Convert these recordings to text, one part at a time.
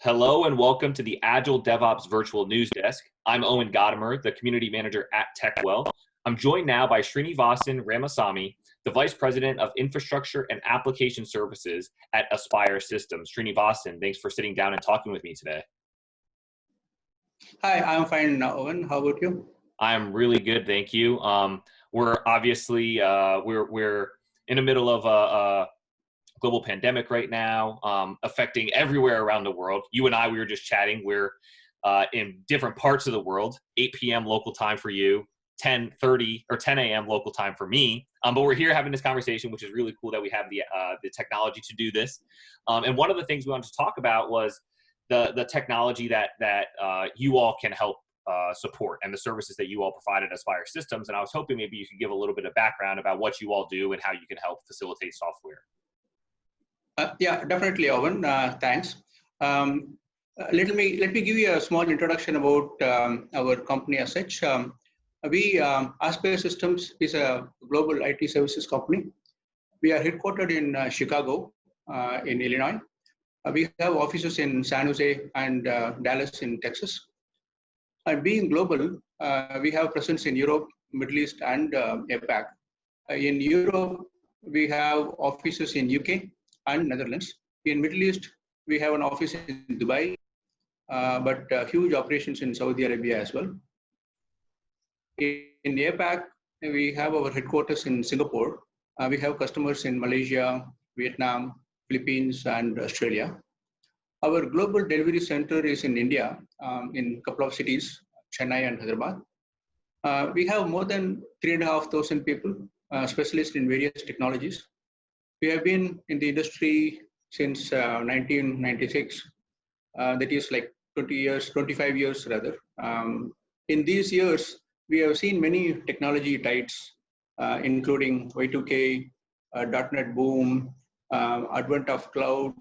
Hello and welcome to the Agile DevOps Virtual News Desk. I'm Owen Gadamer, the Community Manager at TechWell. I'm joined now by Srinivasan Ramasamy, the Vice President of Infrastructure and Application Services at Aspire Systems. Srinivasan, thanks for sitting down and talking with me today. Hi, I'm fine, Owen. How about you? I'm really good, thank you. We're obviously we're in the middle of a global pandemic right now, affecting everywhere around the world. You and I, we were just chatting. We're in different parts of the world. 8 p.m. local time for you, 10:30 or 10 a.m. local time for me. But we're here having this conversation, which is really cool that we have the technology to do this. And one of the things we wanted to talk about was the technology that you all can help support and the services that you all provide at Aspire Systems. And I was hoping maybe you could give a little bit of background about what you all do and how you can help facilitate software. Yeah, definitely, Owen. Thanks. Let me give you a small introduction about our company as such. Aspire Systems is a global IT services company. We are headquartered in Chicago, in Illinois. We have offices in San Jose and Dallas in Texas. And being global, we have presence in Europe, Middle East, and APAC. In Europe, we have offices in UK and Netherlands. In Middle East, we have an office in Dubai, but huge operations in Saudi Arabia as well. In APAC, we have our headquarters in Singapore. We have customers in Malaysia, Vietnam, Philippines, and Australia. Our global delivery center is in India, in a couple of cities, Chennai and Hyderabad. We have more than 3,500 people, specialists in various technologies. We have been in the industry since 1996. That is like 25 years rather. In these years, we have seen many technology tides, including Y2K, .NET boom, advent of cloud,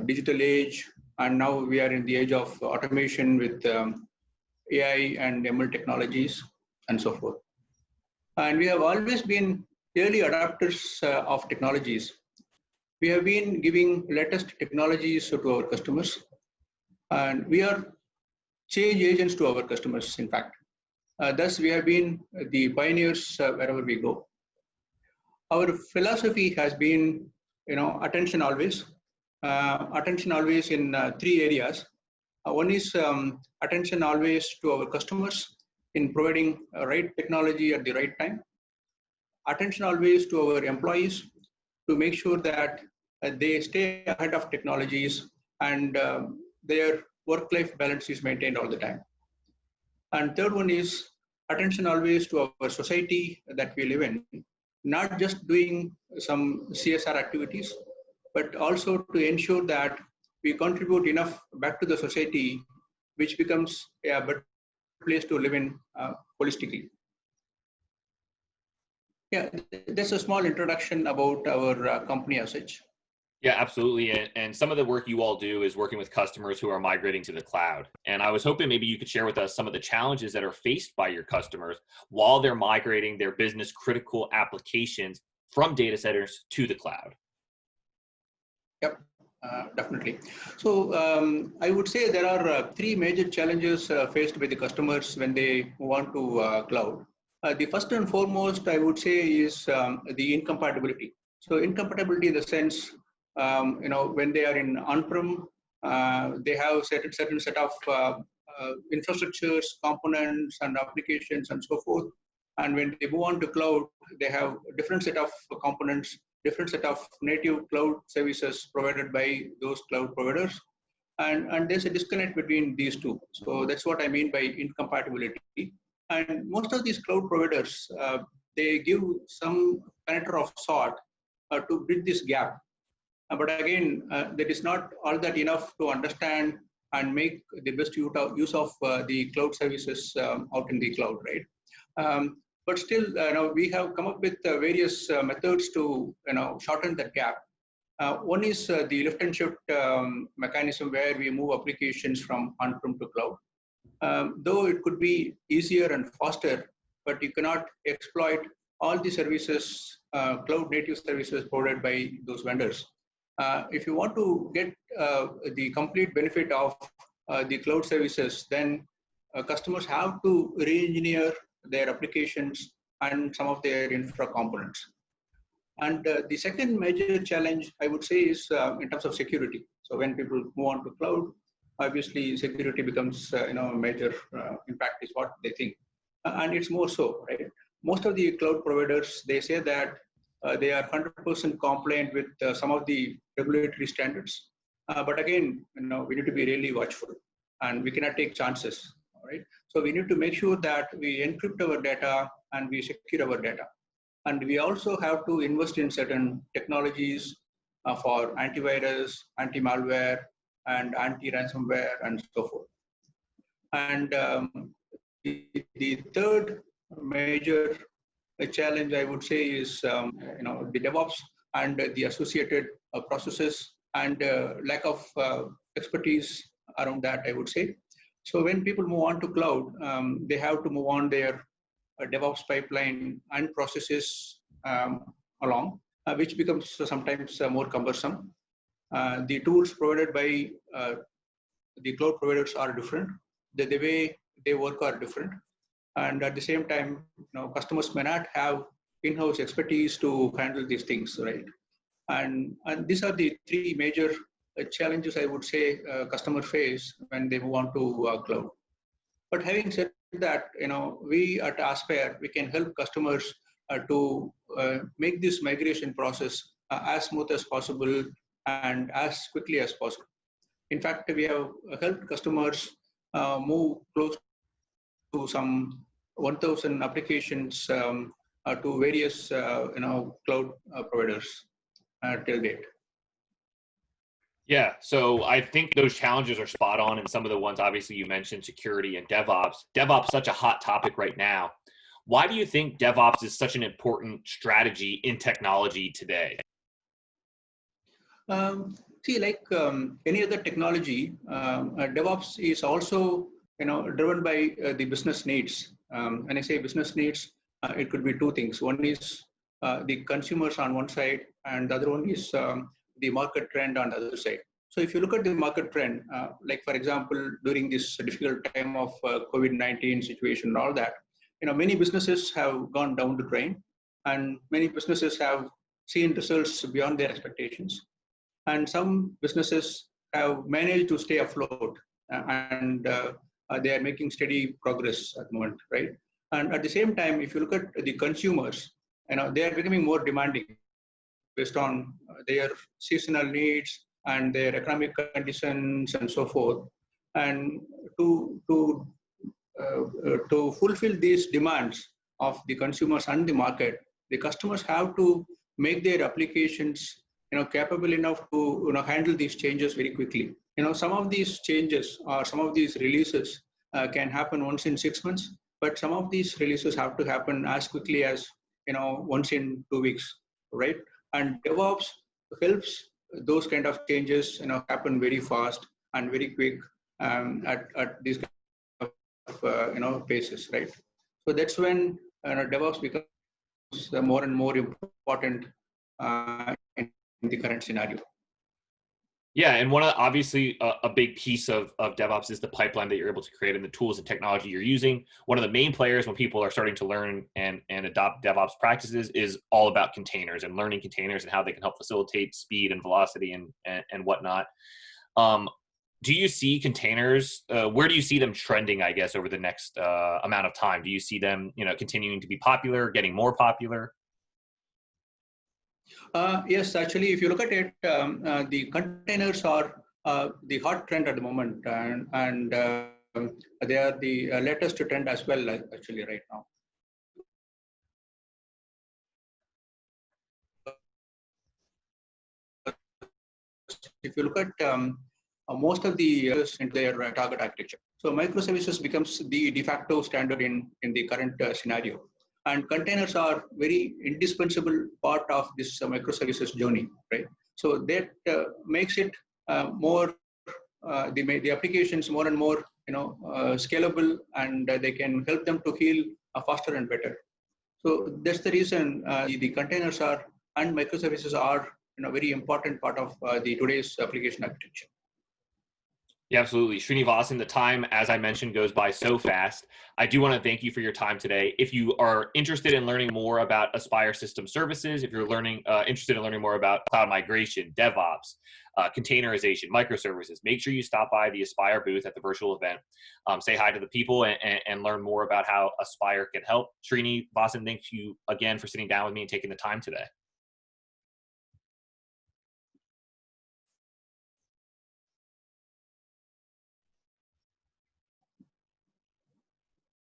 digital age, and now we are in the age of automation with AI and ML technologies and so forth. And we have always been early adopters of technologies. We have been giving latest technologies to our customers, and we are change agents to our customers, in fact. Thus, we have been the pioneers wherever we go. Our philosophy has been, attention always. Attention always in three areas. One is attention always to our customers in providing right technology at the right time. Attention always to our employees to make sure that they stay ahead of technologies and their work-life balance is maintained all the time. And third one is attention always to our society that we live in, not just doing some CSR activities, but also to ensure that we contribute enough back to the society, which becomes a better place to live in holistically. Yeah, that's a small introduction about our company as such. Yeah, absolutely. And some of the work you all do is working with customers who are migrating to the cloud. And I was hoping maybe you could share with us some of the challenges that are faced by your customers while they're migrating their business critical applications from data centers to the cloud. Yep, definitely. So I would say there are three major challenges faced by the customers when they move on to cloud. The first and foremost, I would say, is the incompatibility. So incompatibility in the sense, when they are in on-prem, they have certain set of infrastructures, components, and applications, and so forth. And when they move on to cloud, they have a different set of components, different set of native cloud services provided by those cloud providers. And there's a disconnect between these two. So that's what I mean by incompatibility. And most of these cloud providers, they give some connector of sort to bridge this gap. But again, that is not all that enough to understand and make the best use of the cloud services out in the cloud, right? But still, we have come up with various methods to shorten that gap. One is the lift and shift mechanism where we move applications from on-prem to cloud. Though it could be easier and faster, but you cannot exploit all the services, cloud native services provided by those vendors. If you want to get the complete benefit of the cloud services, then customers have to re-engineer their applications and some of their infra components. And the second major challenge, I would say, is in terms of security. So when people move on to cloud, obviously security becomes a major impact is what they think. And it's more so, right? Most of the cloud providers, they say that they are 100% compliant with some of the regulatory standards. But again, we need to be really watchful and we cannot take chances, all right? So we need to make sure that we encrypt our data and we secure our data. And we also have to invest in certain technologies for antivirus, anti-malware, and anti-ransomware, and so forth. And the third major challenge, I would say, is the DevOps and the associated processes and lack of expertise around that, I would say. So when people move on to cloud, they have to move on their DevOps pipeline and processes along, which becomes sometimes more cumbersome. The tools provided by the cloud providers are different. The way they work are different. And at the same time, customers may not have in-house expertise to handle these things, right? And these are the three major challenges I would say customers face when they move on to cloud. But having said that, we at Aspire, we can help customers to make this migration process as smooth as possible and as quickly as possible. In fact, we have helped customers move close to some 1,000 applications to various cloud providers till date. Yeah, so I think those challenges are spot on, and some of the ones obviously you mentioned, security and DevOps. DevOps is such a hot topic right now. Why do you think DevOps is such an important strategy in technology today? See, like any other technology, DevOps is also driven by the business needs. When I say business needs, it could be two things. One is the consumers on one side, and the other one is the market trend on the other side. So if you look at the market trend, like for example, during this difficult time of COVID-19 situation and all that, many businesses have gone down the drain, and many businesses have seen results beyond their expectations. And some businesses have managed to stay afloat, and they are making steady progress at the moment, right? And at the same time, if you look at the consumers, they are becoming more demanding based on their seasonal needs and their economic conditions and so forth. And to fulfill these demands of the consumers and the market, the customers have to make their applications capable enough to handle these changes very quickly. Some of these changes or some of these releases can happen once in 6 months, but some of these releases have to happen as quickly as once in 2 weeks, right? And DevOps helps those kind of changes happen very fast and very quick at these kind of paces, right? So that's when DevOps becomes more and more important in the current scenario. Yeah, and one of obviously a big piece of DevOps is the pipeline that you're able to create and the tools and technology you're using. One of the main players when people are starting to learn and adopt DevOps practices is all about containers and learning containers and how they can help facilitate speed and velocity and whatnot. Do you see containers? Where do you see them trending, I guess, over the next amount of time? Do you see them continuing to be popular, getting more popular? Yes, actually, if you look at it, the containers are the hot trend at the moment, and they are the latest trend as well, actually, right now. If you look at most of the into their target architecture, so microservices becomes the de facto standard in the current scenario. And containers are very indispensable part of this microservices journey, right? So that makes it more the applications more and more scalable, and they can help them to heal faster and better. So that's the reason the containers are and microservices are very important part of the today's application architecture. Yeah, absolutely. Srinivasan, the time, as I mentioned, goes by so fast. I do want to thank you for your time today. If you are interested in learning more about Aspire System Services, if you're interested in learning more about cloud migration, DevOps, containerization, microservices, make sure you stop by the Aspire booth at the virtual event. Say hi to the people and learn more about how Aspire can help. Srinivasan, thank you again for sitting down with me and taking the time today.